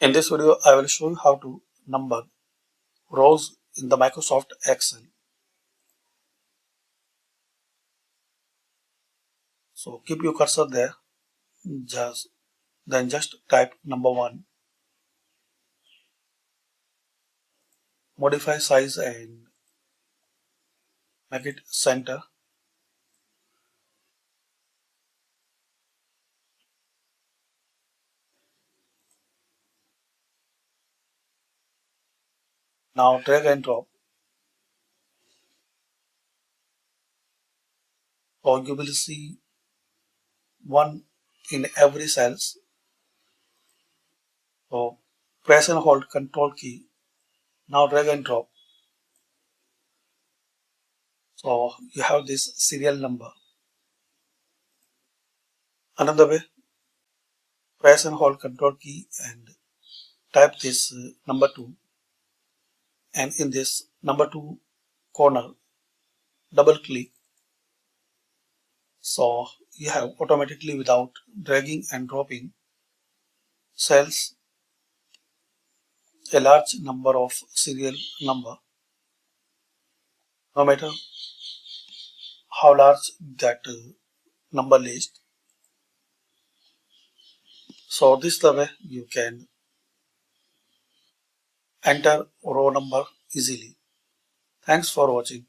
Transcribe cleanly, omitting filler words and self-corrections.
In this video, I will show you how to number rows in the Microsoft Excel. So keep your cursor there, just type number 1, modify size and make it center. Now drag and drop, or you will see 1 in every cells. So press and hold Control key. Now drag and drop. So you have this serial number. Another way, press and hold Control key and type this number 2, and in this number 2 corner double click. So you have automatically, without dragging and dropping, cells a large number of serial number, no matter how large that number list. So this is the way you can enter row number easily. Thanks for watching.